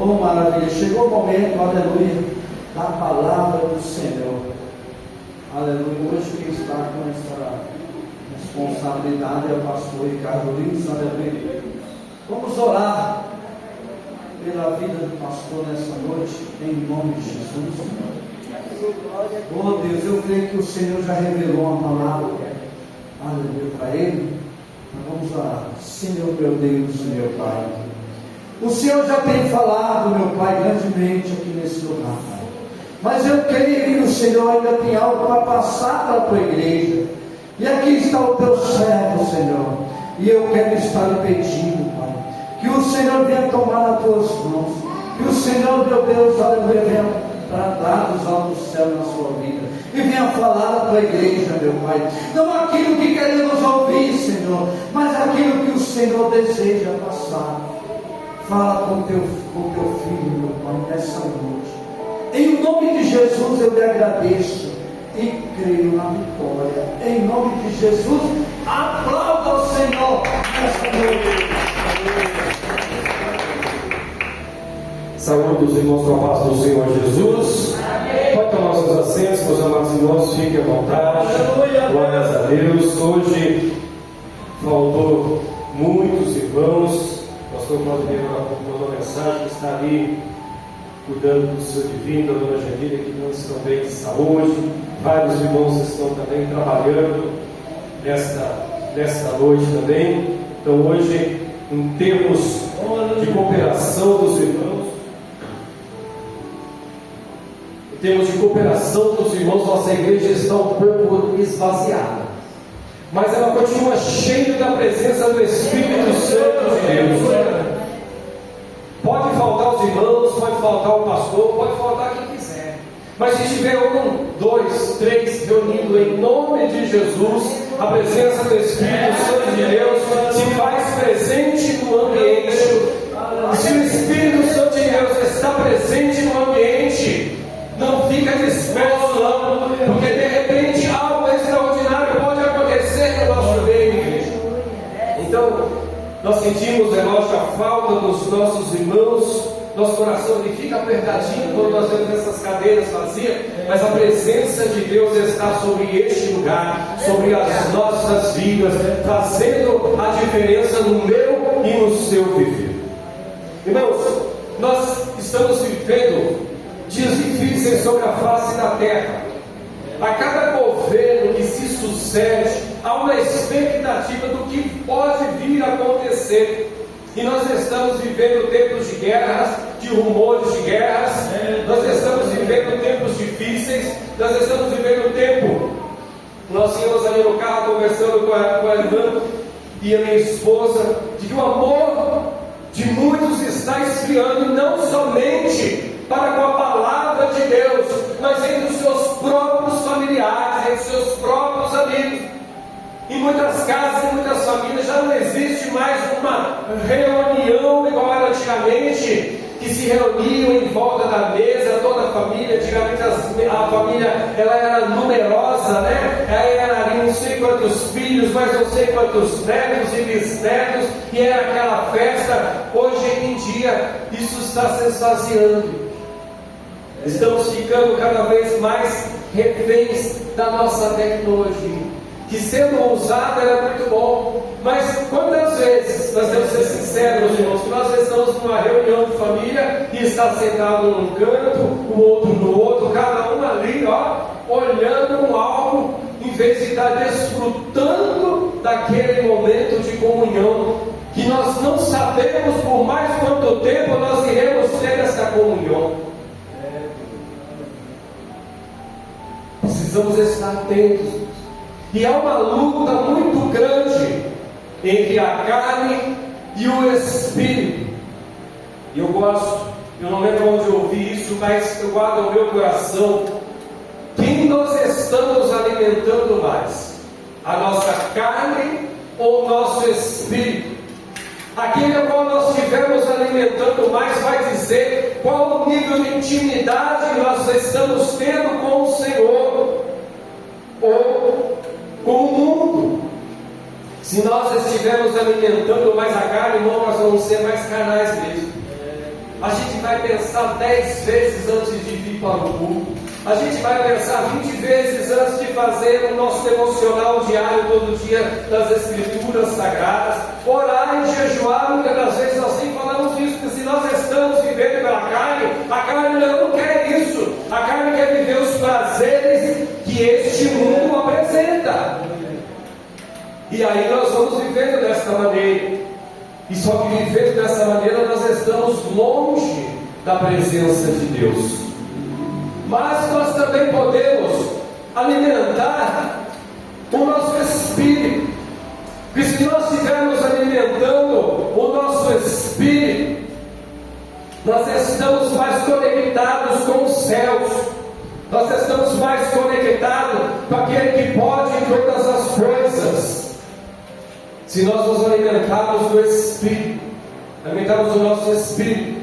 Oh, maravilha, chegou o momento, aleluia, da palavra do Senhor. Aleluia, hoje quem está com essa responsabilidade é o pastor Ricardo Lins, aleluia. Vamos orar pela vida do pastor nessa noite, em nome de Jesus. Oh Deus, eu creio que o Senhor já revelou uma palavra, aleluia, para ele. Vamos orar. Senhor meu Deus, meu Pai, o Senhor já tem falado, meu Pai, grandemente aqui nesse lugar, Pai. Mas eu creio que o Senhor ainda tem algo para passar para a tua igreja. E aqui está o teu servo, Senhor. E eu quero estar lhe pedindo, Pai, que o Senhor venha tomar nas tuas mãos. Que o Senhor, meu Deus, aleluia, venha tratar dos altos céus na sua vida. E venha falar à tua igreja, meu Pai. Não aquilo que queremos ouvir, Senhor, mas aquilo que o Senhor deseja passar. Fala com teu filho, meu Pai, nessa noite. Em nome de Jesus eu lhe agradeço e creio na vitória. Em nome de Jesus, aplauda o Senhor nessa noite. Saúde os irmãos com a paz do Senhor Jesus. Pode tomar seus assentos, meus amados irmãos, fiquem à vontade. Glórias a Deus. Hoje faltou muitos irmãos. O pastor Claudio mandou uma mensagem que está ali cuidando do seu divino, a dona Janira, que não estão bem de saúde. Vários irmãos estão também trabalhando nesta noite também. Então hoje, em termos de cooperação dos irmãos, nossa igreja está um pouco esvaziada, mas ela continua cheia da presença do Espírito Santo de Deus. Pode faltar os irmãos, pode faltar o pastor, pode faltar quem quiser, mas se tiver um, dois, três reunindo em nome de Jesus, a presença do Espírito Santo de Deus se faz presente no ambiente. E se o Espírito Santo de Deus está presente no ambiente, não fica disperso não, porque de repente algo extraordinário pode acontecer no nosso meio, igreja. Então, nós sentimos, a falta dos nossos irmãos, nosso coração ele fica apertadinho quando nós vemos essas cadeiras vazias, mas a presença de Deus está sobre este lugar, sobre as nossas vidas, fazendo a diferença no meu e no seu viver. Irmãos, nós estamos vivendo dias difíceis sobre a face da terra. A cada governo que se sucede, há uma expectativa do que pode vir a acontecer. E nós estamos vivendo tempos de guerras, de rumores de guerras. Nós estamos vivendo tempos difíceis. Nós estamos vivendo um tempo. Nós íamos ali no carro conversando com a irmã e a minha esposa, de que o amor de muitos está esfriando, não somente para com a palavra de Deus, mas entre os seus próprios familiares, entre os seus próprios amigos. Em muitas casas, em muitas famílias, já não existe mais uma reunião igual era antigamente, que se reuniam em volta da mesa, toda a família. Antigamente a família ela era numerosa, né? Aí era ali não sei quantos filhos, mas não sei quantos netos e bisnetos, e era aquela festa. Hoje em dia isso está se esvaziando. Estamos ficando cada vez mais reféns da nossa tecnologia, que sendo usada era muito bom, mas quantas vezes, nós temos que ser sinceros, irmãos, que nós estamos numa reunião de família e está sentado num canto, o outro no outro, cada um ali, olhando algo, em vez de estar desfrutando daquele momento de comunhão, que nós não sabemos por mais quanto tempo nós iremos ter essa comunhão. Precisamos estar atentos. E há uma luta muito grande entre a carne e o Espírito. E eu não lembro onde eu ouvi isso, mas eu guardo no meu coração. Quem nós estamos alimentando mais? A nossa carne ou o nosso Espírito? Aquele a qual nós estivermos alimentando mais vai dizer qual o nível de intimidade nós estamos tendo com o Senhor ou com o mundo. Se nós estivermos alimentando mais a carne, irmão, nós vamos ser mais carnais mesmo. a gente vai pensar 10 vezes antes de vir para o culto. A gente vai pensar 20 vezes antes de fazer o nosso devocional diário todo dia das Escrituras Sagradas. Orar e jejuar, muitas das vezes nós sempre falamos isso, porque se nós estamos vivendo pela carne, a carne não quer isso. A carne quer viver os prazeres que este mundo apresenta. E aí nós vamos vivendo desta maneira. E só que vivendo dessa maneira nós estamos longe da presença de Deus. Mas nós também podemos alimentar o nosso espírito. Porque se nós estivermos alimentando o nosso espírito, nós estamos mais conectados com os céus. Nós estamos mais conectados com aquele que pode todas as coisas. Se nós nos alimentarmos do Espírito, alimentarmos o nosso Espírito,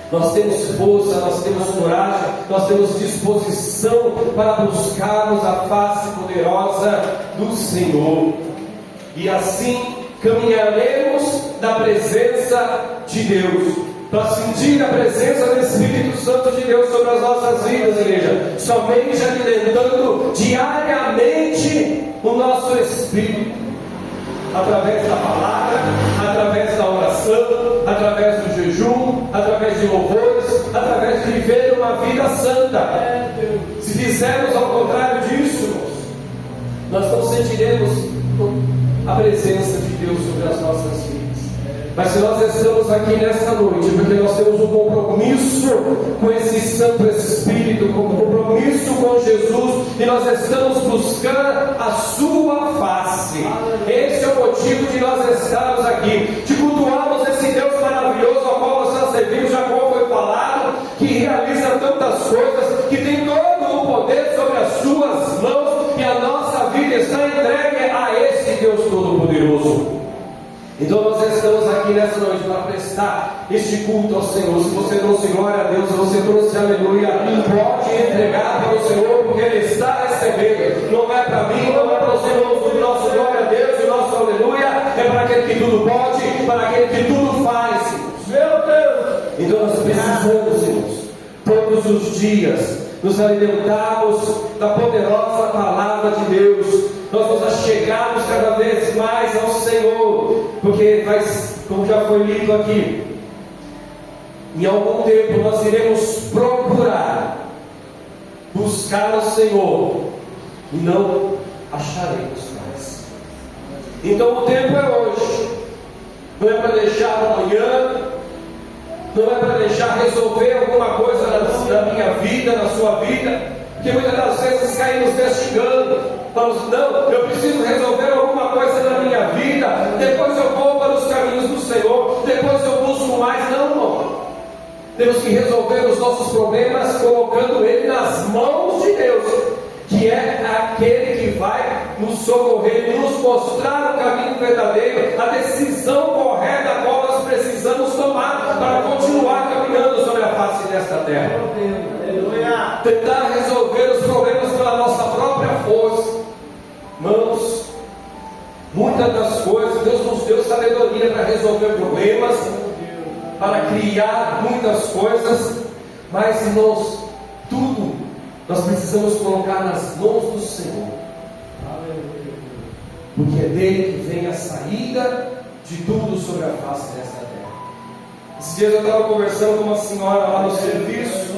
nós temos força, nós temos coragem, nós temos disposição para buscarmos a face poderosa do Senhor. E assim caminharemos na presença de Deus, para sentir a presença do Espírito Santo de Deus sobre as nossas vidas, igreja, somente alimentando diariamente o nosso Espírito. Através da palavra, através da oração, através do jejum, através de louvores, através de viver uma vida santa. Se fizermos ao contrário disso, nós não sentiremos a presença de Deus sobre as nossas vidas. Mas se nós estamos aqui nesta noite, porque nós temos um compromisso com esse Santo Espírito, um compromisso com Jesus, e nós estamos buscando a sua face. Esse é o motivo de nós estarmos aqui, de cultuarmos esse Deus maravilhoso ao qual nós já servimos, já como foi falado, que realiza tantas coisas, que tem todo o poder sobre as suas mãos, e a nossa vida está entregue a esse Deus Todo-Poderoso. Então nós estamos aqui nessa noite para prestar este culto ao Senhor. Se você trouxe glória a Deus, se você trouxe aleluia, pode entregar para o Senhor, porque Ele está recebendo. Não é para mim, não é para os irmãos do nosso glória a Deus e o nosso aleluia, é para aquele que tudo pode, para aquele que tudo faz. Meu Deus! Então nós precisamos, irmãos, todos os dias nos alimentarmos da poderosa palavra de Deus. Nós nos achegarmos cada vez mais ao Senhor, porque como já foi lido aqui, em algum tempo nós iremos procurar buscar o Senhor e não acharemos mais. Então o tempo é hoje, não é para deixar amanhã, não é para deixar resolver alguma coisa na minha vida, na sua vida, porque muitas das vezes caímos neste engano. Falamos, não, eu preciso resolver alguma coisa na minha vida, depois eu vou para os caminhos do Senhor, depois eu busco mais. Não, irmão. Temos que resolver os nossos problemas colocando ele nas mãos de Deus, que é aquele que vai nos socorrer e nos mostrar o caminho verdadeiro, a decisão correta a qual nós precisamos tomar para continuar caminhando sobre a face desta terra. Tentar resolver os problemas pela nossa própria força. Irmãos, muitas das coisas, Deus nos deu sabedoria para resolver problemas, para criar muitas coisas, mas irmãos, tudo nós precisamos colocar nas mãos do Senhor, porque é dele que vem a saída de tudo sobre a face desta terra. Esses dias eu estava conversando com uma senhora lá no serviço,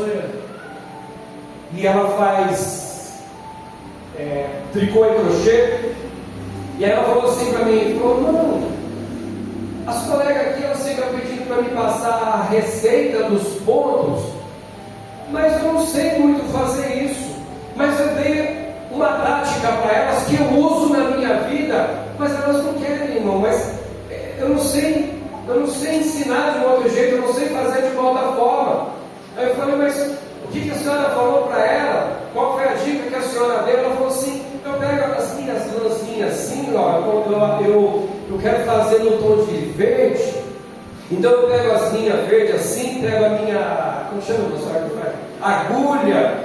e ela faz tricô e crochê, e ela falou assim para mim, não, as colegas aqui elas ficam pedindo para me passar a receita dos pontos, mas eu não sei muito fazer isso, mas eu dei uma tática para elas que eu uso na minha vida, mas elas não querem, irmão, mas eu não sei ensinar de um outro jeito, eu não sei fazer de uma outra forma. Aí eu falei, mas o que a senhora falou para ela? Qual foi a dica que a senhora deu? Ela falou assim, eu pego as minhas lãzinhas assim, ó, quando eu quero fazer no tom de verde, então eu pego as linhas verdes assim, pego a minha, como chama a senhora que faz? Agulha,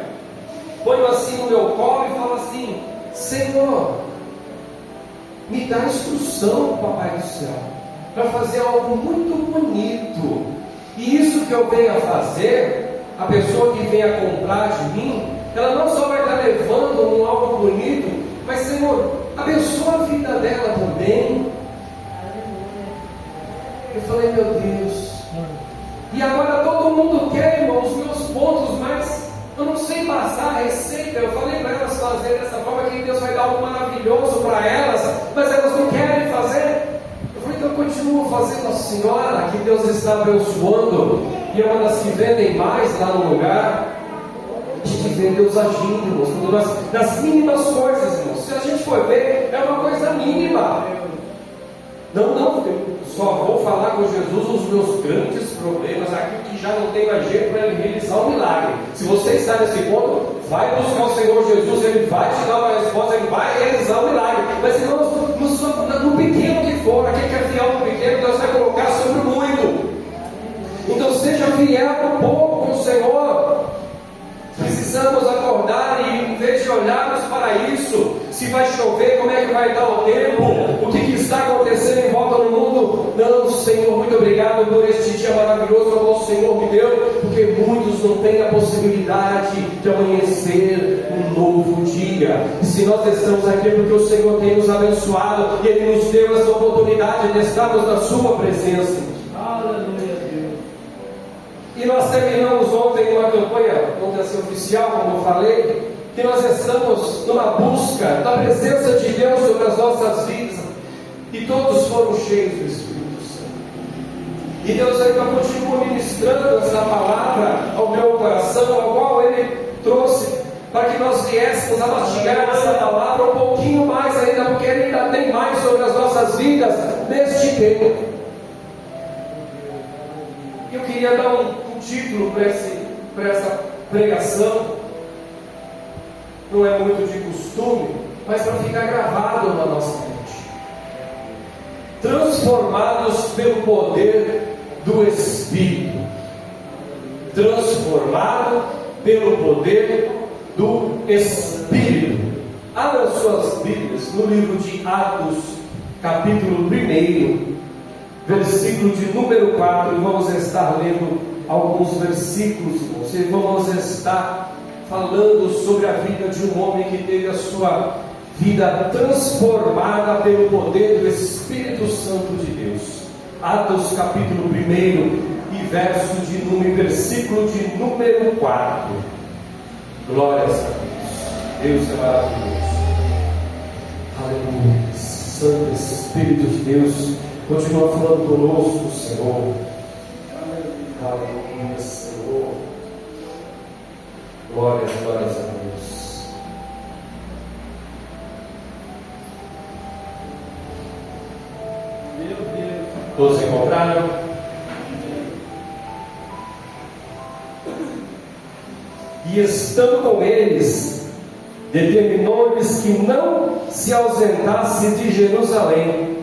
ponho assim no meu colo e falo assim, Senhor, me dá instrução, Papai do céu, para fazer algo muito bonito, E isso que eu venho a fazer, a pessoa que vem a comprar de mim, ela não só vai estar levando um algo bonito, mas, Senhor, abençoa a vida dela também. Eu falei, meu Deus. E agora todo mundo quer, irmão, os meus pontos, mas eu não sei passar a receita. Eu falei para elas fazerem dessa forma, que Deus vai dar algo maravilhoso para elas, mas elas não querem fazer. Eu falei, então eu continuo fazendo a senhora, que Deus está abençoando, e é uma das que vendem mais lá no lugar. A gente vê Deus agindo, irmãos, nas mínimas coisas, irmãos. Se a gente for ver, é uma coisa mínima. Não, eu só vou falar com Jesus os meus grandes problemas, aquilo que já não tem mais jeito para ele realizar um milagre. Se você está nesse ponto, vai buscar o Senhor Jesus, ele vai te dar uma resposta, ele vai realizar um milagre. Mas, irmãos, no pequeno que for, aquele que é fiel no pequeno, Deus vai colocar sobre o muito. Então seja fiel no pouco com o Senhor. Precisamos acordar e, em vez de olharmos para isso, se vai chover, como é que vai estar o tempo, o que está acontecendo em volta no mundo. Não, Senhor, muito obrigado por este dia maravilhoso que o Senhor me deu, porque muitos não têm a possibilidade de amanhecer um novo dia. E se nós estamos aqui é porque o Senhor tem nos abençoado e Ele nos deu essa oportunidade de estarmos na Sua presença. Aleluia, Deus. E nós terminamos ontem uma campanha, vamos dizer assim, oficial, como eu falei, que nós estamos numa busca da presença de Deus sobre as nossas vidas, e todos foram cheios do Espírito Santo. E Deus ainda continua ministrando essa palavra ao meu coração, ao qual Ele trouxe, para que nós viéssemos a mastigar essa palavra um pouquinho mais ainda, porque Ele ainda tem mais sobre as nossas vidas neste tempo. Eu queria dar um título para essa pregação. Não é muito de costume, mas para ficar gravado na nossa mente. Transformados pelo poder do Espírito. Transformado pelo poder do Espírito. Abra suas Bíblias no livro de Atos, capítulo 1, versículo de número 4, e vamos estar lendo alguns versículos, e vamos estar falando sobre a vida de um homem que teve a sua vida transformada pelo poder do Espírito Santo de Deus. Atos capítulo 1 e versículo de número 4. Glórias a Deus. Deus é maravilhoso. Aleluia. Santo Espírito de Deus, continua falando conosco, Senhor. Aleluia, Senhor. Glórias a Deus. Meu Deus. Todos encontraram? E estando com eles, determinou-lhes que não se ausentasse de Jerusalém,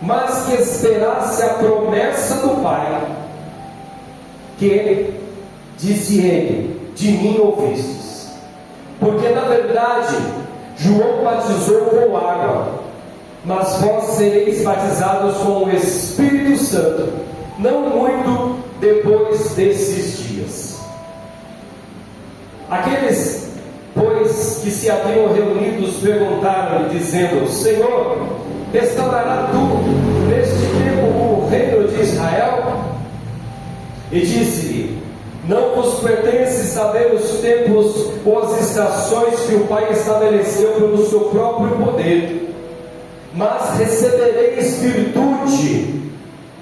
mas que esperasse a promessa do Pai, que, disse ele, de mim ouvistes. Porque na verdade João batizou com água, mas vós sereis batizados com o Espírito Santo, não muito depois desses dias. Aqueles, pois, que se haviam reunidos perguntaram-lhe, dizendo: Senhor, restaurará tu neste tempo o reino de Israel? E disse-lhe: não vos pertence saber os tempos ou as estações que o Pai estabeleceu pelo seu próprio poder, mas recebereis virtude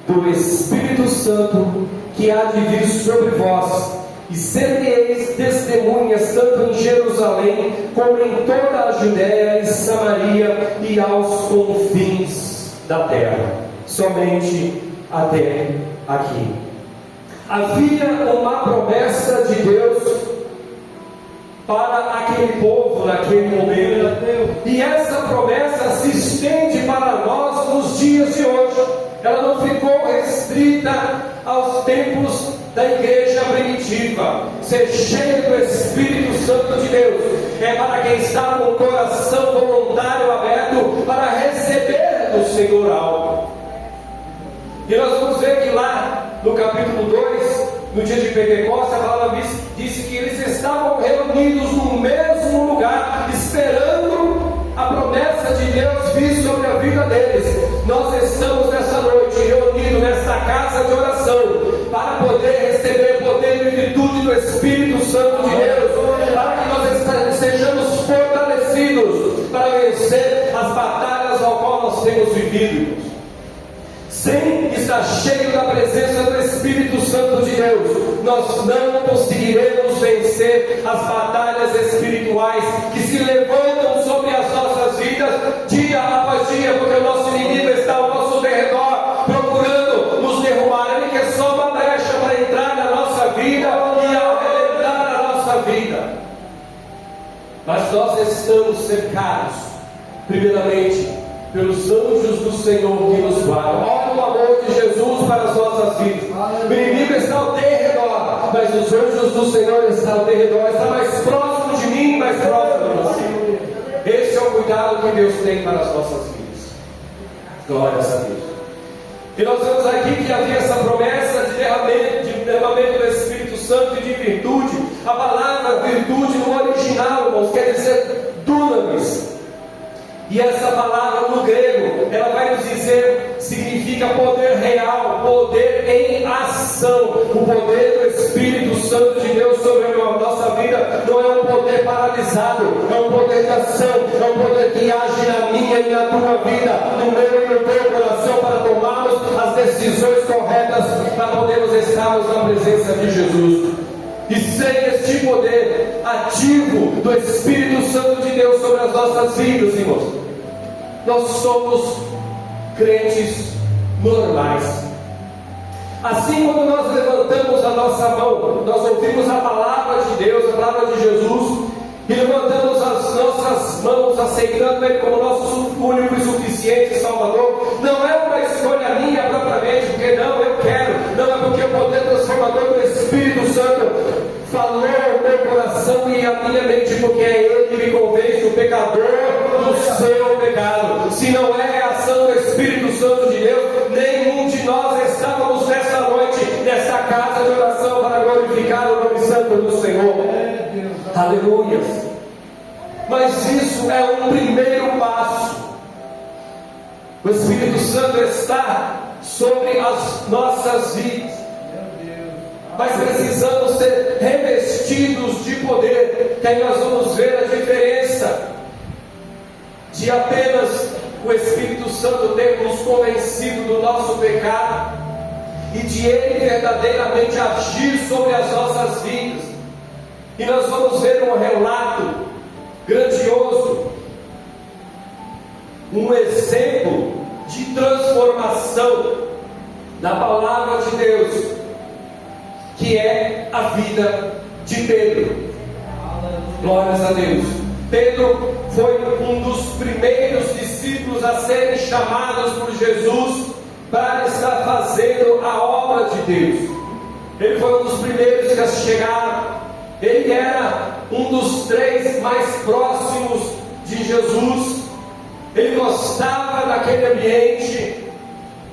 do Espírito Santo que há de vir sobre vós, e sereis testemunhas tanto em Jerusalém como em toda a Judéia e Samaria e aos confins da terra. Somente até aqui. Havia uma promessa de Deus para aquele povo naquele momento, e essa promessa se estende para nós nos dias de hoje. Ela não ficou restrita aos tempos da igreja primitiva. Ser cheio do Espírito Santo de Deus é para quem está com o coração voluntário aberto para receber do Senhor algo. E nós vamos ver que lá no capítulo 2, no dia de Pentecostes, a palavra disse que eles estavam reunidos no mesmo lugar, esperando a promessa de Deus vir sobre a vida deles. Nós estamos nessa noite reunidos nesta casa de oração para poder receber poder e virtude do Espírito Santo de Deus, para que nós sejamos fortalecidos para vencer as batalhas ao qual nós temos vivido. Sem estar cheio da presença do Espírito Santo de Deus, nós não conseguiremos vencer as batalhas espirituais que se levantam sobre as nossas vidas dia após dia, porque o nosso inimigo está ao nosso derredor procurando nos derrubar. Ele quer só uma brecha para entrar na nossa vida e arrebentar a nossa vida. Mas nós estamos cercados, primeiramente, pelos anjos do Senhor que nos guardam. Olha o amor de Jesus para as nossas vidas. O inimigo está ao derredor, mas os anjos do Senhor estão ao derredor. Está mais próximo de mim, mais próximo de você. Esse é o cuidado que Deus tem para as nossas vidas. Glórias a Deus. E nós vemos aqui que havia essa promessa de derramamento do Espírito Santo e de virtude. A palavra virtude no original, irmãos, quer dizer dunamis. E essa palavra no grego, ela vai nos dizer, significa poder real, poder em ação. O poder do Espírito Santo de Deus sobre a nossa vida não é um poder paralisado, é um poder de ação, é um poder que age na minha e na tua vida, no meu e no teu coração, para tomarmos as decisões corretas, para podermos estarmos na presença de Jesus. E sem este poder ativo do Espírito Santo de Deus sobre as nossas vidas, irmãos, nós somos crentes normais. Assim, quando nós levantamos a nossa mão, nós ouvimos a palavra de Deus, a palavra de Jesus, e levantamos as nossas mãos, aceitando Ele como nosso único e suficiente Salvador. Não é uma escolha minha propriamente, porque não, eu quero, não é porque o poder transformador do Espírito Santo falou no meu coração e a minha mente, porque é Ele que me convence, o pecador, do seu pecado. Se não é a ação do Espírito Santo de Deus, nenhum de nós estávamos nesta noite, nesta casa de oração, para glorificar o nome santo do Senhor. Aleluia. Mas isso é um primeiro passo. O Espírito Santo está sobre as nossas vidas, mas precisamos ser revestidos de poder. Que aí nós vamos ver a diferença de apenas o Espírito Santo ter nos convencido do nosso pecado e de Ele verdadeiramente agir sobre as nossas vidas. E nós vamos ver um relato grandioso, um exemplo de transformação da palavra de Deus, que é a vida de Pedro. Glórias a Deus. Pedro foi um dos primeiros discípulos a serem chamados por Jesus para estar fazendo a obra de Deus. Ele foi um dos primeiros que chegaram. Ele era um dos 3 mais próximos de Jesus. Ele gostava daquele ambiente.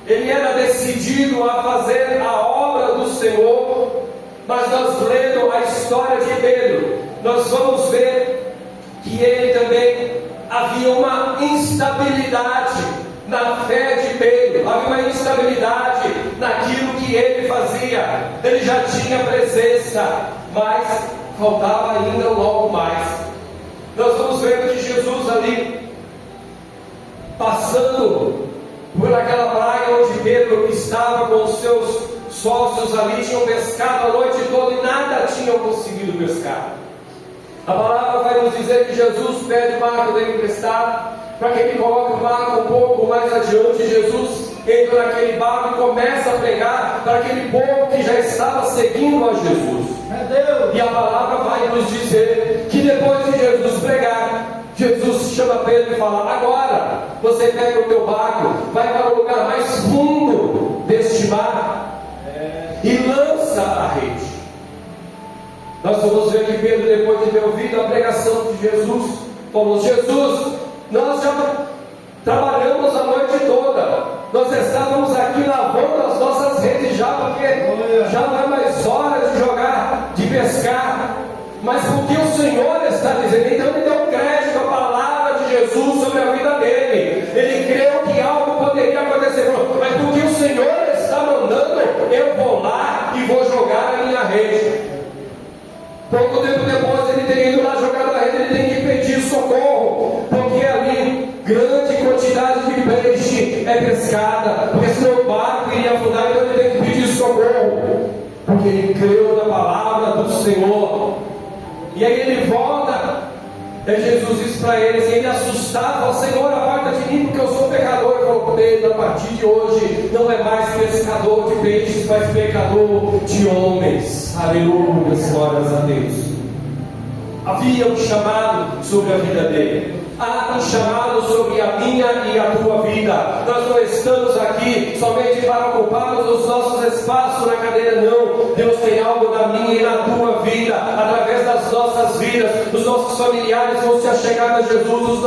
Ele era decidido a fazer a obra do Senhor. Mas nós lendo a história de Pedro, nós vamos ver que ele também havia uma instabilidade na fé de Pedro, havia uma instabilidade naquilo que ele fazia. Ele já tinha presença, mas faltava ainda logo mais. Nós vamos ver que Jesus ali, passando por aquela praia onde Pedro estava com os seus sócios ali, tinham pescado a noite toda e nada tinham conseguido pescar. A palavra vai nos dizer que Jesus pede o barco dele emprestado, para que ele coloque o barco um pouco mais adiante. Jesus entra naquele barco e começa a pregar para aquele povo que já estava seguindo a Jesus. E a palavra vai nos dizer que depois de Jesus pregar, Jesus chama Pedro e fala: agora você pega o teu barco, vai para o lugar mais fundo deste mar e lança a rede. Nós vamos ver que Pedro, depois de ter ouvido a pregação de Jesus, falou: Jesus, nós já trabalhamos a noite toda, nós estávamos aqui lavando as nossas redes já, porque porque já não é mais hora de jogar, de pescar, mas porque o Senhor está dizendo. Então ele deu crédito à palavra de Jesus sobre a vida dele. Ele creu que algo poderia acontecer, mas porque o Senhor está mandando, eu vou lá e vou jogar a minha rede. Pouco tempo depois ele teria ido lá jogar na rede, ele tem que pedir socorro, porque ali grande quantidade de peixe é pescada, porque senão o barco iria afundar, então ele tem que pedir socorro, porque ele creu na palavra do Senhor. E aí ele volta, e Jesus disse para eles, e ele assustado, ó Senhor, aparta de mim, porque eu sou pecador. Eu voltei, a partir de hoje não é mais pescador de peixes, mas pecador de homens. Aleluia, glórias a Deus. Havia um chamado sobre a vida dele. Há um chamado sobre a minha e a tua vida. Nós não estamos aqui somente para ocuparmos os nossos espaços na cadeira, não. Deus tem algo na minha e na tua vida, através das nossas vidas. Os nossos familiares vão se achegar a Jesus, os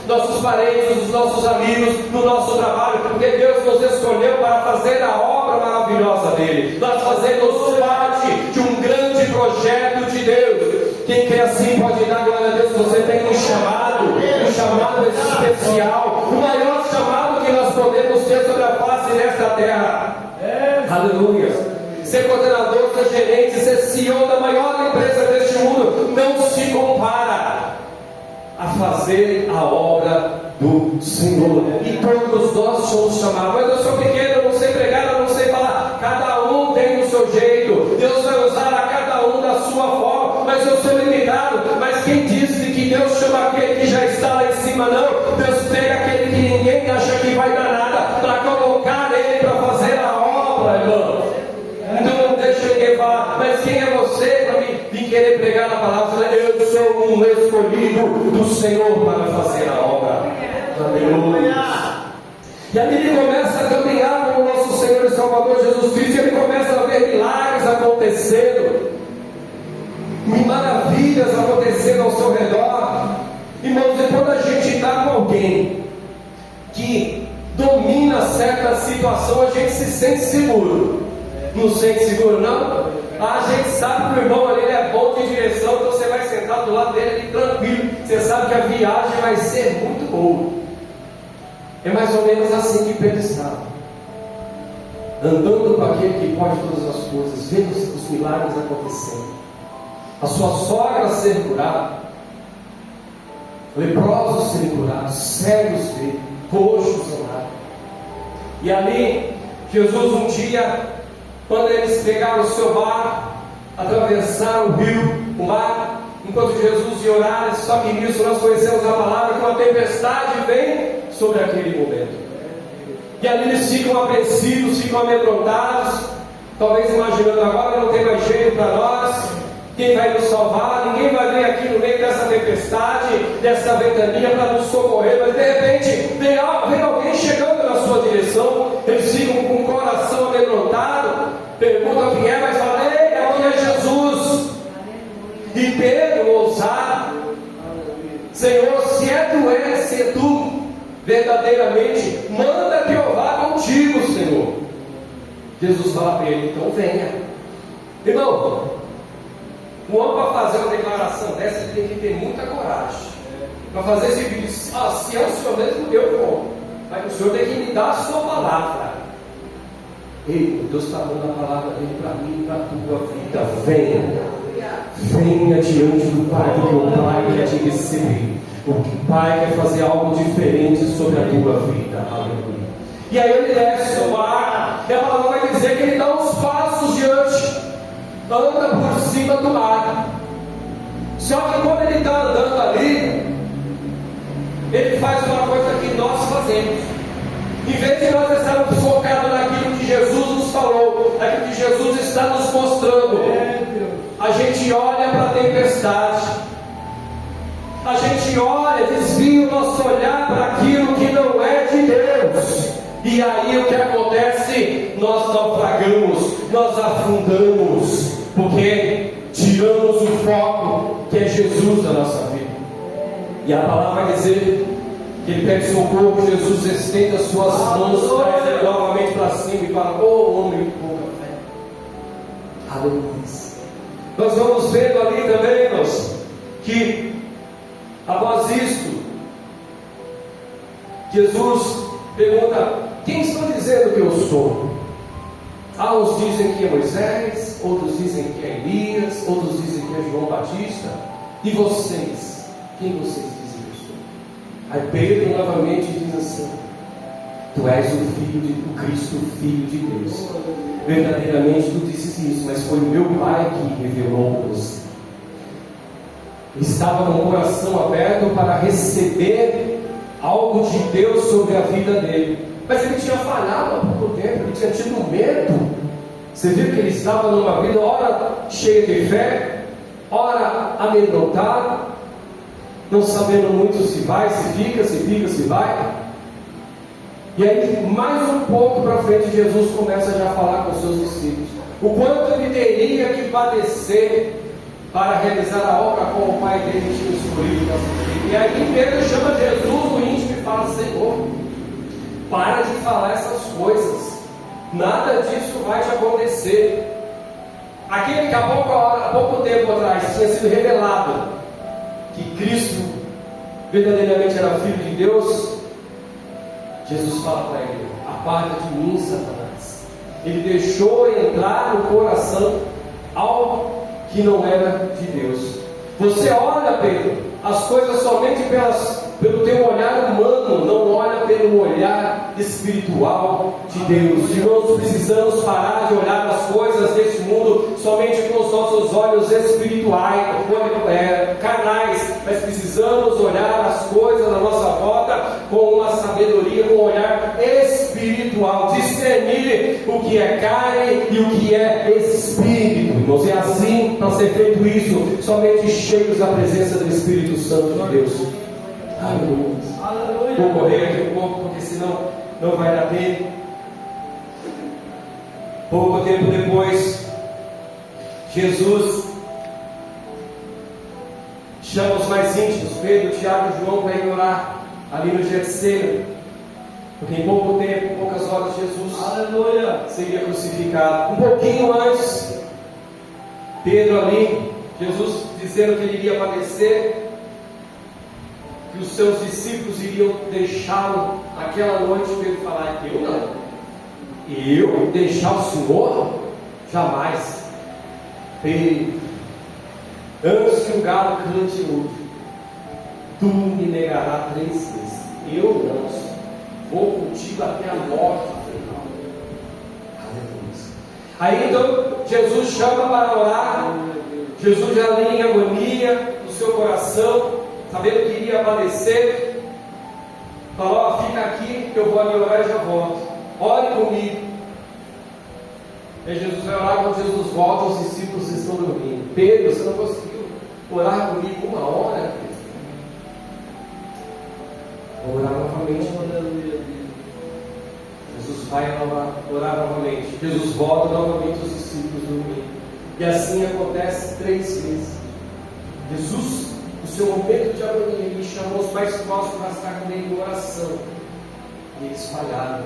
nossos parentes, os nossos amigos, no nosso trabalho, porque Deus nos escolheu para fazer a obra maravilhosa dele. Nós fazemos parte de um grande projeto de Deus. Quem crê assim pode dar glória a Deus. Você tem um chamado especial, o maior chamado que nós podemos ter sobre a face desta terra. Aleluia. Ser coordenador, ser gerente, ser CEO da maior empresa deste mundo não se compara a fazer a obra do Senhor. E todos nós somos chamados. Mas eu sou pequeno, eu não sei pregar, eu não sei falar. Cada um tem o seu jeito. Deus vai usar a cada um da sua forma. Mas eu sou limitado. Mas quem disse que Deus chama aquele que já está lá em cima? Não. Deus pega aquele que ninguém acha que vai dar nada, para colocar ele para fazer a obra, irmão. Então não deixa ninguém falar, mas quem é você para vir querer pregar na palavra? Eu sou um escolhido do Senhor para fazer a obra. Aleluia. E ali ele começa a caminhar com o nosso Senhor e Salvador Jesus Cristo, e ele começa a ver milagres acontecendo, maravilhas acontecendo ao seu redor. Irmãos, e quando a gente está com alguém que domina certa situação, a gente se sente seguro. Não se sente seguro, não? A gente sabe que o irmão ali é bom de direção, então você vai sentar do lado dele ali tranquilo. Você sabe que a viagem vai ser muito boa. É mais ou menos assim que Pedro estava, andando com aquele que pode todas as coisas, vendo os milagres acontecendo, a sua sogra ser curada, leprosos serem curados, cegos verem, coxos andarem. E ali Jesus um dia, quando eles pegaram o seu barco, atravessaram o rio, o mar, enquanto Jesus ia orar, só que nisso nós conhecemos a palavra, que uma tempestade vem sobre aquele momento. E ali eles ficam apreensivos, ficam amedrontados, talvez imaginando agora não tem mais jeito para nós, quem vai nos salvar? Ninguém vai vir aqui no meio dessa tempestade, dessa ventania para nos socorrer, mas de repente vem alguém chegando na sua direção, eles ficam com o coração amedrontado, perguntam quem é, mas falam, ei, aqui é Jesus. E Pedro, ousado, Senhor, se é tu verdadeiramente, manda que eu vá contigo, Senhor. Jesus fala para ele, então venha. Irmão, o homem para fazer uma declaração dessa, ele tem que ter muita coragem. Para fazer esse vídeo, se é o Senhor mesmo, eu vou. Mas o Senhor tem que me dar a sua palavra. Ei, Deus está dando a palavra dele para mim e para a tua vida. Venha diante do Pai, porque o Pai quer te receber. O Pai quer fazer algo diferente sobre a tua vida. Aleluia. E aí ele desce do mar, e a palavra vai dizer que ele dá uns passos diante, anda por cima do mar. Só que quando ele está andando ali, ele faz uma coisa que nós fazemos. Em vez de nós estarmos focados naquilo que Jesus nos falou, naquilo que Jesus está nos mostrando, a gente olha para a tempestade, a gente olha, desvia o nosso olhar para aquilo que não é de Deus. E aí o que acontece? Nós naufragamos, nós afundamos, porque tiramos o foco que é Jesus da nossa vida. E a palavra vai dizer que ele pede socorro, Jesus estende as suas mãos, traz ele novamente para cima e fala, ô homem de pouca fé. Aleluia. Nós vamos vendo ali também, irmãos, que após isto, Jesus pergunta: quem estão dizendo que eu sou? Uns dizem que é Moisés, outros dizem que é Elias, outros dizem que é João Batista. E vocês? Quem vocês dizem que eu sou? Aí Pedro novamente diz assim: tu és o Cristo, o Filho de Deus. Verdadeiramente tu dizes isso, mas foi meu Pai que revelou para você. Estava com o coração aberto para receber algo de Deus sobre a vida dele. Mas ele tinha falhado há pouco tempo, ele tinha tido medo. Você viu que ele estava numa vida, ora cheia de fé, ora amedrontado, não sabendo muito se vai, se fica, se vai. E aí, mais um pouco para frente, Jesus começa já a falar com os seus discípulos o quanto ele teria que padecer para realizar a obra como o Pai dele tinha escolhido para fazer. E aí Pedro chama Jesus no íntimo e fala: Senhor, para de falar essas coisas, nada disso vai te acontecer. Aquele que há pouco tempo atrás tinha sido revelado que Cristo verdadeiramente era Filho de Deus, Jesus fala para ele: aparta de mim, Satanás. Ele deixou entrar no coração algo que não era de Deus. Você olha, Pedro, as coisas somente pelo teu olhar humano, não olha pelo olhar espiritual de Deus. Irmãos, precisamos parar de olhar as coisas deste mundo somente com os nossos olhos espirituais, carnais, mas precisamos olhar as coisas à nossa volta com uma sabedoria, com um olhar espiritual, discernir o que é carne e o que é espírito, irmãos. E assim, para ser feito isso, somente cheios da presença do Espírito Santo de Deus. Aleluia. Vou correr aqui um pouco, porque senão não vai dar tempo. Pouco tempo depois, Jesus chama os mais íntimos, Pedro, Tiago e João, para ir orar ali no Getsemane, porque em pouco tempo, poucas horas, Jesus seria crucificado. Um pouquinho antes, Pedro ali, Jesus dizendo que ele iria padecer, que os seus discípulos iriam deixá-lo aquela noite. Pedro falar: eu não, eu deixar o Senhor? Jamais. Pedro, antes que o galo cante outro, tu me negarás 3 vezes. Eu não, vou contigo até a morte final. Aí então Jesus chama para orar. Jesus já ali em agonia no seu coração, sabendo que iria padecer, falou: fica aqui que eu vou ali orar e já volto, ore comigo. Aí Jesus vai orar. Quando Jesus volta, os discípulos estão dormindo. Pedro, você não conseguiu orar comigo 1 hora? Vou orar novamente. Jesus vai orar novamente. Jesus volta novamente, os discípulos dormindo. E assim acontece 3 vezes. Jesus, no seu momento de agonia, ele chamou os mais próximos para estar com ele em oração. E eles falharam.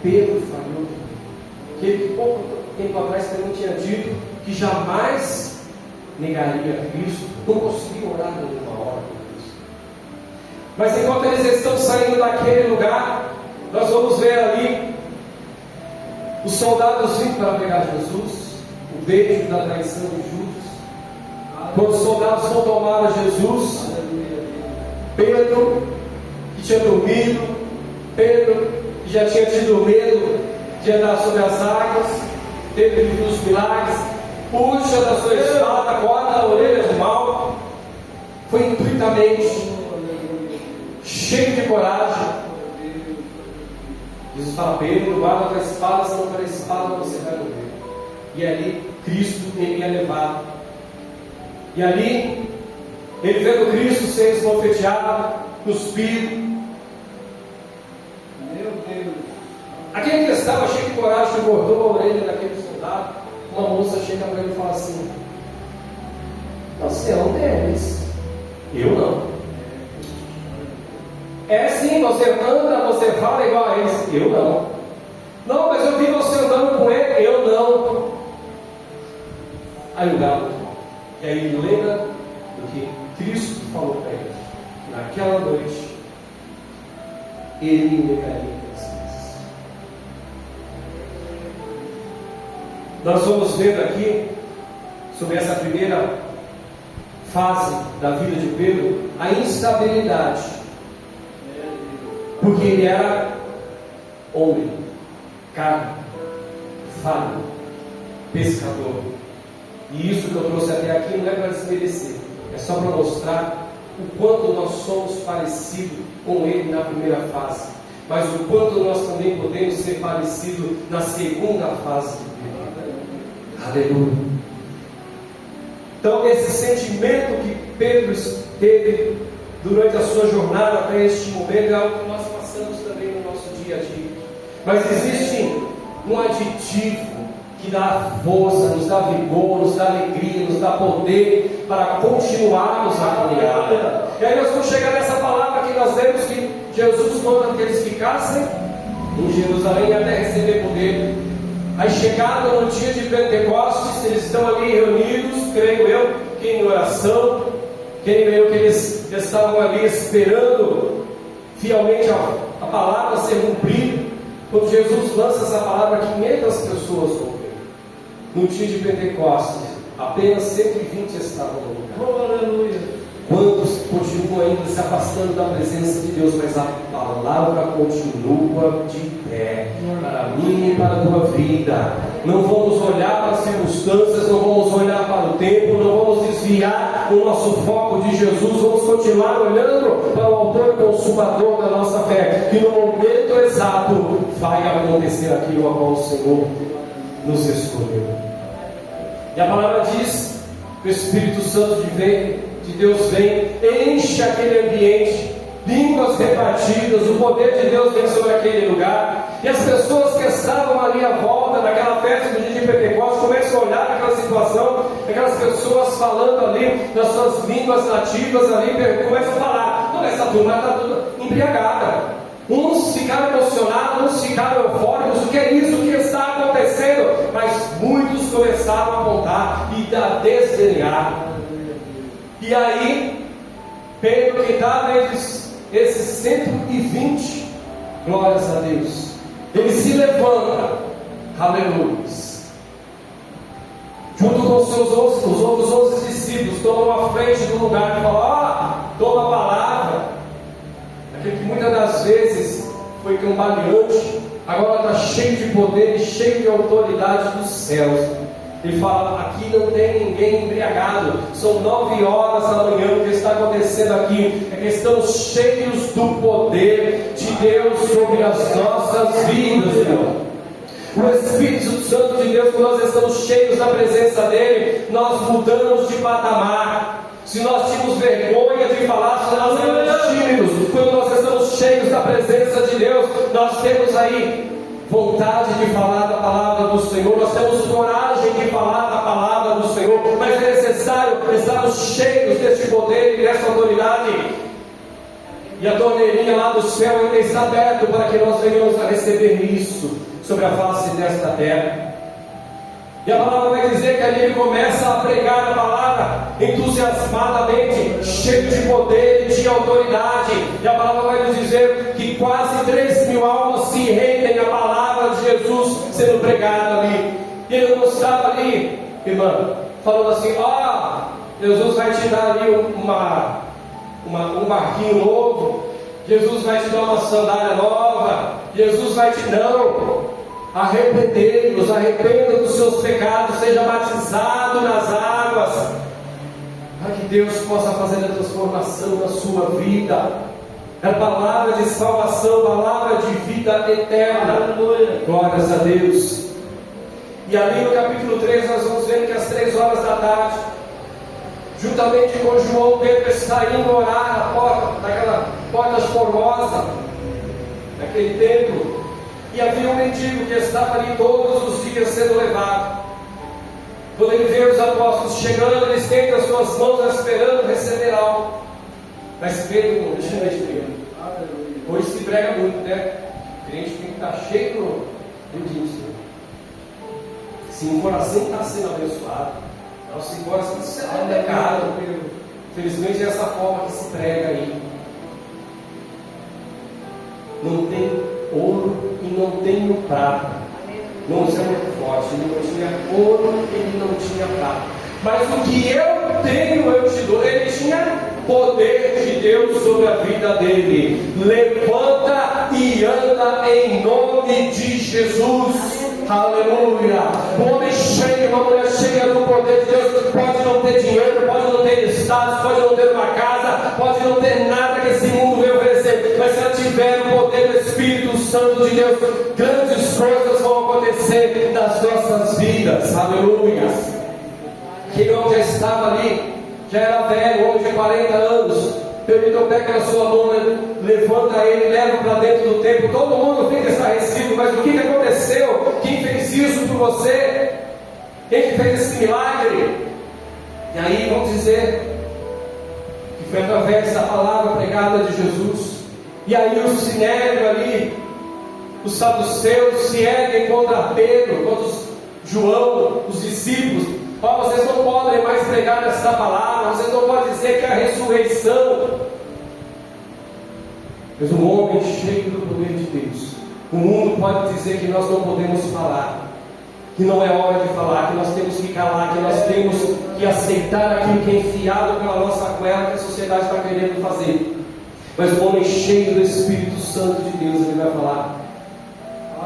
Pedro falhou. Aquele que pouco tempo atrás também tinha dito que jamais negaria Cristo, não conseguiu orar nenhuma hora por Cristo. Mas enquanto eles estão saindo daquele lugar, nós vamos ver ali os soldados vindo para pegar Jesus, o beijo da traição de Judas. Quando os soldados vão tomar a Jesus, Pedro, que tinha dormido, Pedro, que já tinha tido medo de andar sobre as águas, teve vivido os milagres, puxa da sua espada, corta a orelha do mal, foi intuitamente, cheio de coragem. Jesus fala: Pedro, guarda a tua espada, senão pela espada você vai morrer. E ali Cristo teria levado. E ali, ele vendo Cristo ser esbofeteado, cuspido. Meu Deus! Aquele que estava cheio de coragem cortou a orelha daquele soldado. Uma moça chega para ele e fala assim: você é um deles. Eu não. É sim, você anda, você fala igual a eles. Eu não. Não, mas eu vi você andando com ele. Eu não. Aí o galo toca. E aí ele lembra do que Cristo falou para ele. Naquela noite, ele me negaria 3 vezes. Nós vamos vendo aqui, sobre essa primeira fase da vida de Pedro, a instabilidade. Porque ele era homem, carne, falho, pescador. E isso que eu trouxe até aqui não é para desmerecer, é só para mostrar o quanto nós somos parecidos com ele na primeira fase, mas o quanto nós também podemos ser parecidos na segunda fase de Pedro. Aleluia. Então, esse sentimento que Pedro teve durante a sua jornada até este momento é algo que nós passamos também no nosso dia a dia. Mas existe um aditivo que dá força, nos dá vigor, nos dá alegria, nos dá poder para continuarmos a caminhada. E aí nós vamos chegar nessa palavra que nós lemos que Jesus manda que eles ficassem em Jerusalém até receber poder. Aí chegado no dia de Pentecostes, eles estão ali reunidos, creio eu, que em oração, creio eu que eles estavam ali esperando fielmente a palavra ser cumprida. Quando Jesus lança essa palavra, 500 pessoas ouviram. No dia de Pentecostes, apenas 120 estavam no lugar. Oh, aleluia. Quantos continuam ainda se afastando da presença de Deus, mas a palavra continua de pé, para mim e para a tua vida. Não vamos olhar para as circunstâncias, não vamos olhar para o tempo, não vamos desviar o nosso foco de Jesus, vamos continuar olhando para o autor e consumador da nossa fé, que no momento exato vai acontecer aquilo a qual o Senhor nos escolheu. E a palavra diz que o Espírito Santo de Deus vem, enche aquele ambiente, línguas repartidas, o poder de Deus vem sobre aquele lugar, e as pessoas que estavam ali à volta naquela festa do dia de Pentecostes começam a olhar aquela situação, aquelas pessoas falando ali nas suas línguas nativas ali, começam a falar: não, essa turma está toda embriagada. Uns ficaram emocionados, uns ficaram eufóricos, o que é isso que está acontecendo? Mas muitos começaram a apontar e a desdenhar. E aí, Pedro, que estava entre esses 120, glórias a Deus, ele se levanta, aleluia, junto com os outros 11 discípulos, tomam a frente do lugar e falam: toma a palavra. Aquele que muitas das vezes foi cambaleante, agora está cheio de poder e cheio de autoridade dos céus. Ele fala: aqui não tem ninguém embriagado, são 9 horas da manhã. O que está acontecendo aqui é que estamos cheios do poder de Deus sobre as nossas vidas, irmão. O Espírito Santo de Deus, quando nós estamos cheios da presença dele, nós mudamos de patamar. Se nós tínhamos vergonha de falar, se nós éramos tímidos, quando nós estamos cheios da presença de Deus, nós temos aí vontade de falar da palavra do Senhor, nós temos coragem de falar da palavra do Senhor, mas é necessário estarmos cheios deste poder e dessa autoridade. E a torneirinha lá do céu ainda está aberta para que nós venhamos a receber isso sobre a face desta terra. E a palavra vai dizer que ali ele começa a pregar a palavra entusiasmadamente, cheio de poder e de autoridade. E a palavra vai nos dizer que quase 3.000 almas se rendem à palavra de Jesus sendo pregada ali. E ele não estava ali, irmã, falando assim: Jesus vai te dar ali um barquinho novo, Jesus vai te dar uma sandália nova, Jesus vai te... Não! Arrependei-vos, arrependa dos seus pecados, seja batizado nas águas, para que Deus possa fazer a transformação na sua vida. É palavra de salvação, palavra de vida eterna. Glórias a Deus. E ali no capítulo 3 nós vamos ver que às 3 horas da tarde, juntamente com João, Pedro está indo orar na porta, naquela porta formosa, naquele templo. E havia um mendigo que estava ali todos os dias sendo levado. Quando ele vê os apóstolos chegando, ele estende as suas mãos esperando receber algo. Mas Pedro não deixa de ver. Hoje se prega muito, né? O crente tem que estar cheio do dízimo. Se o coração está sendo abençoado, Aos 5 horas, isso é um pecado. Felizmente é essa forma que se prega aí. Não tem ouro e não tem o prata. Não, isso é muito forte. Ele não tinha ouro, ele não tinha prata. Mas o que eu tenho, eu te dou. Ele tinha poder de Deus sobre a vida dele. Levanta e anda em nome de Jesus. Aleluia. Um homem cheio, uma mulher cheia do poder de Deus. Pode não ter dinheiro, pode não ter status, pode não ter uma casa, pode não ter nada que esse mundo veio oferecer, mas se ela tiver o poder do Espírito Santo de Deus, grandes coisas vão acontecer nas nossas vidas. Aleluia. Aquele homem já estava ali, já era velho, homem de 40 anos. Pedro pega na sua mão, levanta ele, leva para dentro do templo. Todo mundo fica estarrecido, mas o que aconteceu? Quem fez isso por você? Quem que fez esse milagre? E aí vamos dizer que foi através da palavra pregada de Jesus. E aí o sinédrio ali, os saduceus se erguem contra Pedro, contra João, os discípulos. Vocês não podem mais pregar essa palavra, vocês não podem dizer que é a ressurreição. Mas um homem cheio do poder de Deus, o mundo pode dizer que nós não podemos falar, que não é hora de falar, que nós temos que calar, que nós temos que aceitar aquilo que é enfiado pela nossa goela que a sociedade está querendo fazer. Mas o homem cheio do Espírito Santo de Deus, ele vai falar: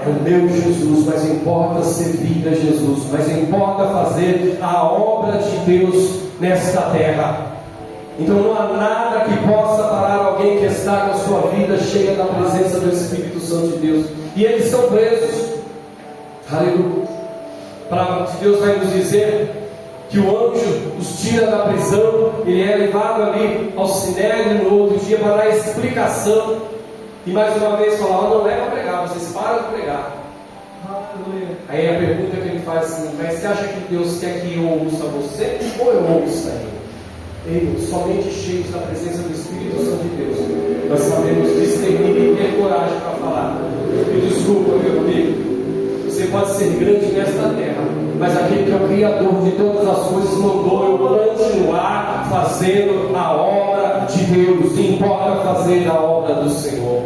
é o meu Jesus, mas importa servir a Jesus, mas importa fazer a obra de Deus nesta terra. Então não há nada que possa parar alguém que está com a sua vida cheia da presença do Espírito Santo de Deus. E eles são presos. Aleluia. Deus vai nos dizer que o anjo os tira da prisão, ele é levado ali ao sinédrio no outro dia para dar explicação. E mais uma vez falar: não é para pregar, vocês param de pregar. Aleluia. Aí a pergunta que ele faz assim: mas você acha que Deus quer que eu ouça você ou eu ouça ele? Ei, somente cheios da presença do Espírito Santo de Deus, nós sabemos discernir e ter coragem para falar. Me desculpa, meu amigo, você pode ser grande nesta terra, mas aquele que é o Criador de todas as coisas mandou eu continuar fazendo a obra de Deus. Importa fazer a obra do Senhor.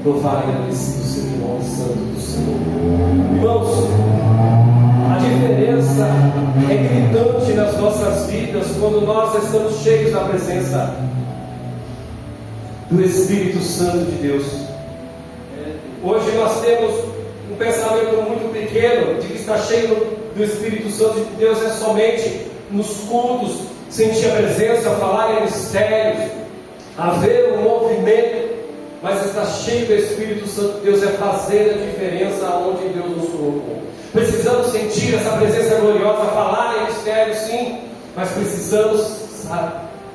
Louvado e agradecido seja o nome santo do Senhor. Irmãos, a diferença é gritante nas nossas vidas quando nós estamos cheios da presença do Espírito Santo de Deus. Hoje nós temos um pensamento muito pequeno de que estar cheio do Espírito Santo de Deus é somente nos cultos, sentir a presença, falar em mistérios, haver um movimento. Mas estar cheio do Espírito Santo de Deus é fazer a diferença onde Deus nos colocou. Precisamos sentir essa presença gloriosa, falar em mistério, sim, mas precisamos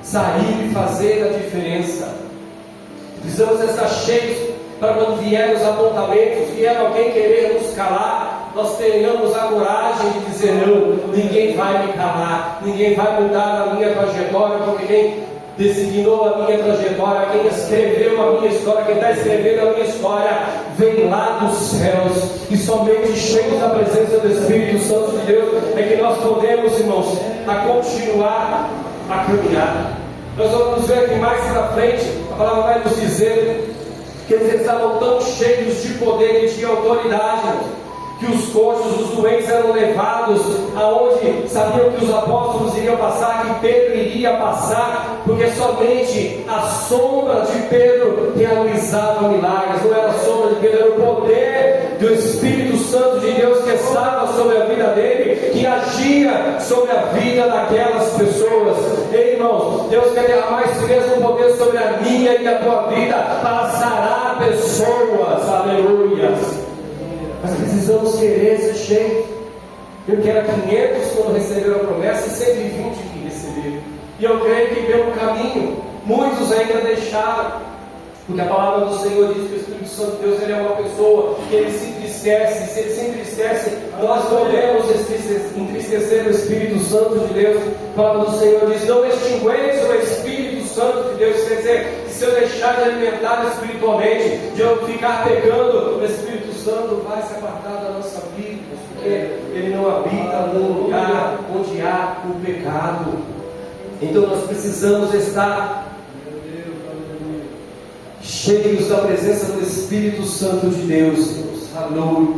sair e fazer a diferença. Precisamos estar cheios para quando vier os apontamentos, vier alguém querer nos calar, nós tenhamos a coragem de dizer: não, ninguém vai me calar, ninguém vai mudar a minha trajetória, porque quem designou a minha trajetória, quem escreveu a minha história, quem está escrevendo a minha história, vem lá dos céus. E somente cheios da presença do Espírito Santo de Deus é que nós podemos, irmãos, a continuar a caminhar. Nós vamos ver aqui mais para frente, a palavra vai nos dizer que eles estavam tão cheios de poder e de autoridade, que os coxos, os doentes eram levados aonde sabiam que os apóstolos iriam passar, que Pedro iria passar, porque somente a sombra de Pedro realizava milagres. Não era a sombra de Pedro, era o poder do Espírito Santo de Deus que estava sobre a vida dele, que agia sobre a vida daquelas pessoas. Ei, irmãos, Deus quer derramar esse mesmo poder sobre a minha e a tua vida para sarar pessoas. Aleluia. Mas precisamos querer ser cheios. Eu que era 500 quando receberam a promessa e 120 que receberam. E eu creio que pelo caminho muitos ainda deixaram. Porque a palavra do Senhor diz que o Espírito Santo de Deus, ele é uma pessoa que ele se entristece. Se ele se entristece, nós podemos entristecer o Espírito Santo de Deus. A palavra do Senhor diz: não extingueis o Espírito Santo de Deus. Quer dizer, que se eu deixar de alimentar espiritualmente, de eu ficar pecando, o Espírito Santo vai se apartar da nossa vida. porque Ele não habita num lugar onde há o pecado. Então nós precisamos estar cheios da presença do Espírito Santo de Deus. Aleluia.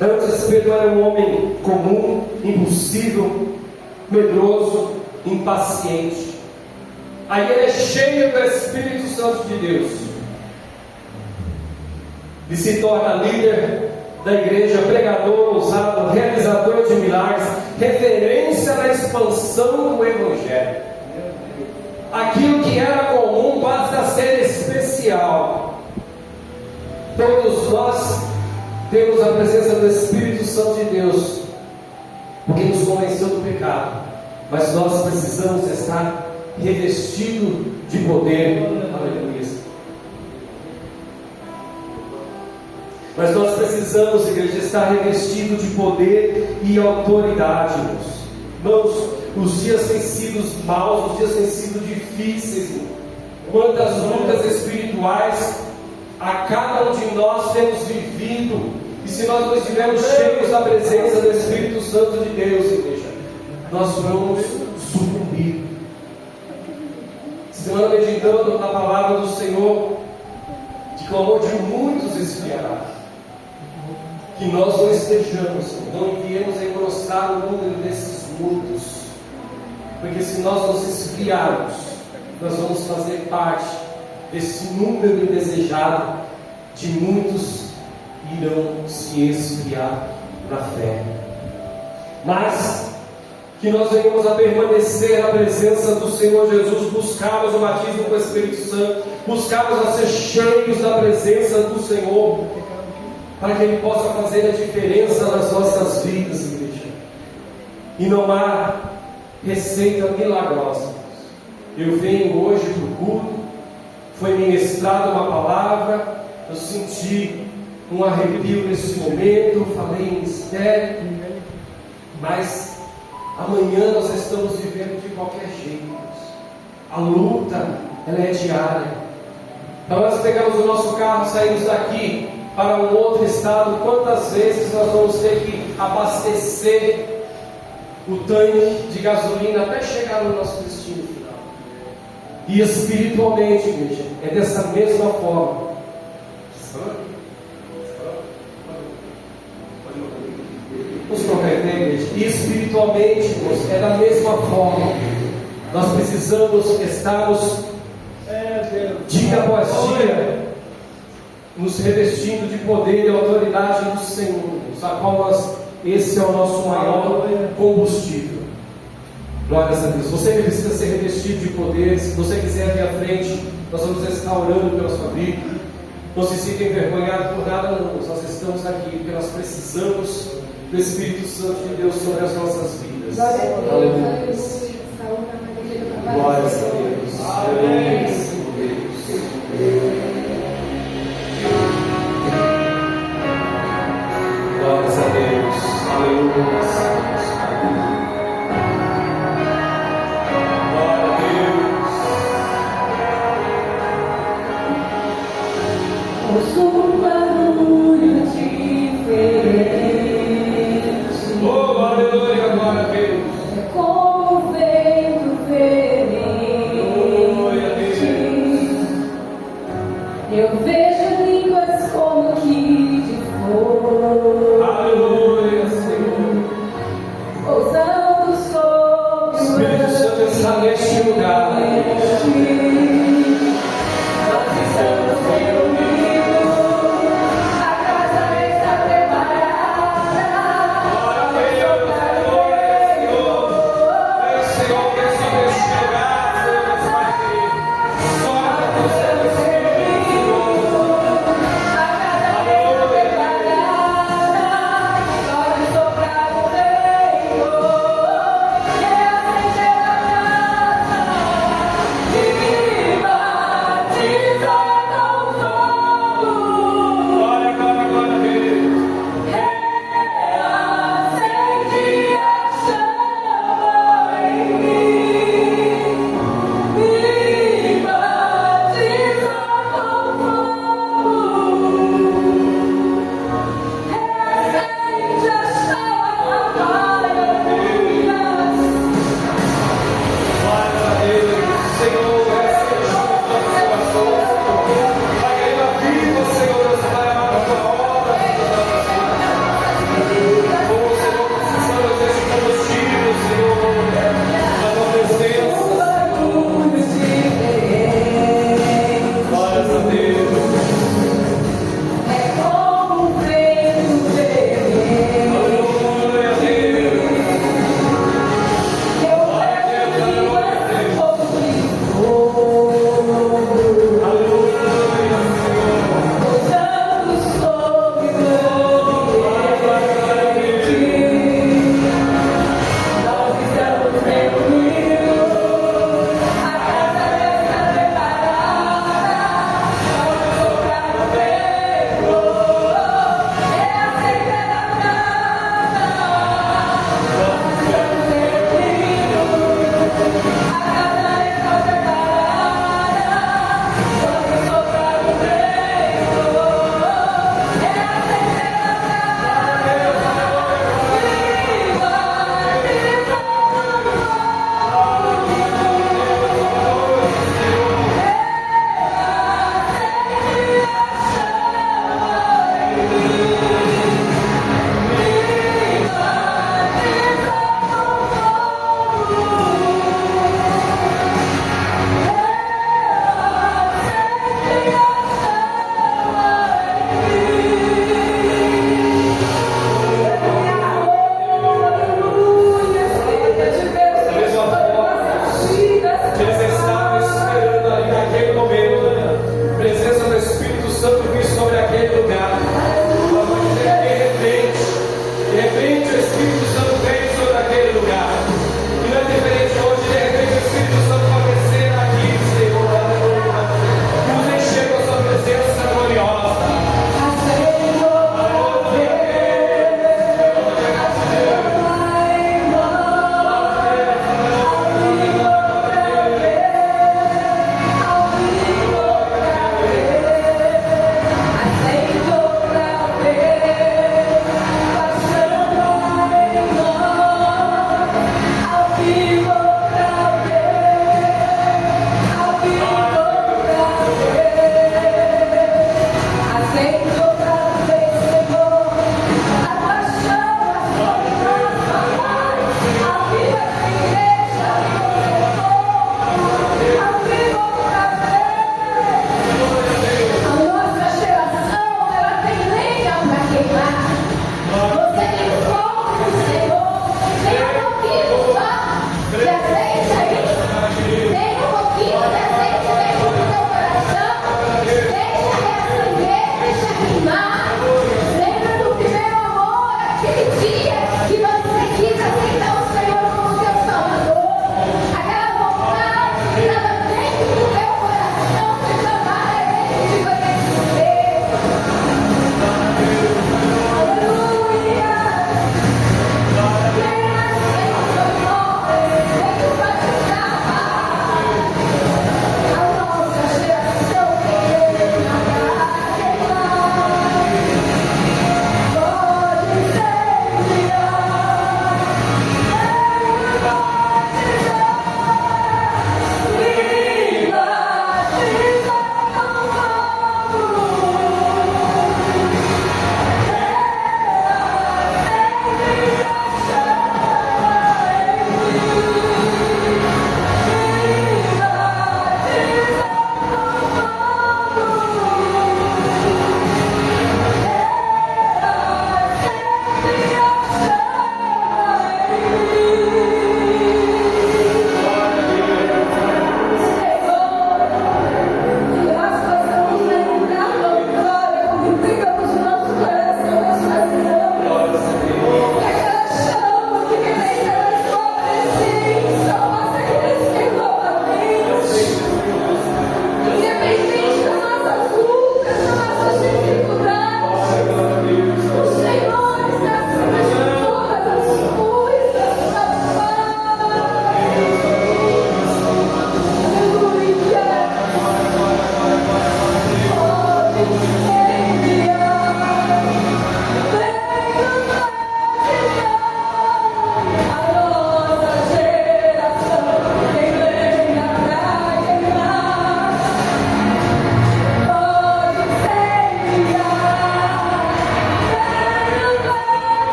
Antes Pedro era um homem comum, impulsivo, medroso, impaciente. Aí ele é cheio do Espírito Santo de Deus e se torna líder da igreja, pregador ousado, realizador de milagres, referência na expansão do Evangelho. Aquilo que era comum passa a ser especial. Todos nós temos a presença do Espírito Santo de Deus, porque nos convenceu do pecado, mas nós precisamos estar revestidos de poder. Aleluia. Mas nós precisamos, igreja, estar revestido de poder e autoridade, irmãos. Os dias têm sido maus, os dias têm sido difíceis. Quantas lutas espirituais a cada um de nós temos vivido. E se nós não estivermos cheios da presença do Espírito Santo de Deus, igreja, nós vamos sucumbir. Semana meditando na palavra do Senhor, de que o amor de muitos esfriará. Que nós não estejamos, não enviemos a engrossar o número desses muitos, porque se nós nos esfriarmos, nós vamos fazer parte desse número indesejado de muitos que irão se esfriar na fé. Mas que nós venhamos a permanecer na presença do Senhor Jesus, buscarmos o batismo com o Espírito Santo, buscarmos a ser cheios da presença do Senhor, para que Ele possa fazer a diferença nas nossas vidas, igreja. E não há receita milagrosa. Eu venho hoje para o culto, foi ministrada uma palavra, eu senti um arrepio nesse momento, falei em mistério, mas amanhã nós estamos vivendo de qualquer jeito. A luta, ela é diária. Então nós pegamos o nosso carro, saímos daqui para um outro estado, quantas vezes nós vamos ter que abastecer o tanque de gasolina até chegar no nosso destino final? E espiritualmente, igreja, é dessa mesma forma. Nos compreendemos? E espiritualmente, irmãos, é da mesma forma. Nós precisamos estarmos dia após dia nos revestindo de poder e autoridade do Senhor, a qual esse é o nosso maior combustível. Glórias a Deus. Você precisa ser revestido de poder. Se você quiser vir à frente, nós vamos estar orando pela sua vida. Não se sinta envergonhado por nada, não. Nós estamos aqui porque nós precisamos do Espírito Santo de Deus sobre as nossas vidas. Aleluia. Glórias a Deus. Aleluia. Glórias a Deus. Aleluia. Um barulho diferente. Oh, aleluia, glória a Deus. É como vento ferente. Glória a Deus. Eu vejo línguas como que de fogo. Aleluia, Senhor.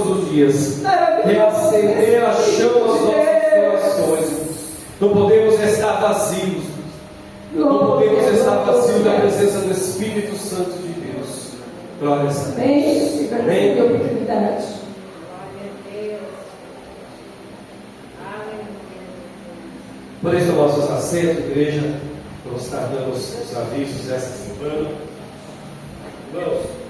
todos os dias, reacender a chama dos nossos corações. Não podemos estar vazios. Não podemos estar vazios da presença do Espírito Santo de Deus. Glória a Deus. Amém. Oportunidade. Por isso, nossos assentos, igreja, vamos estar dando os avisos dessa semana. Irmãos,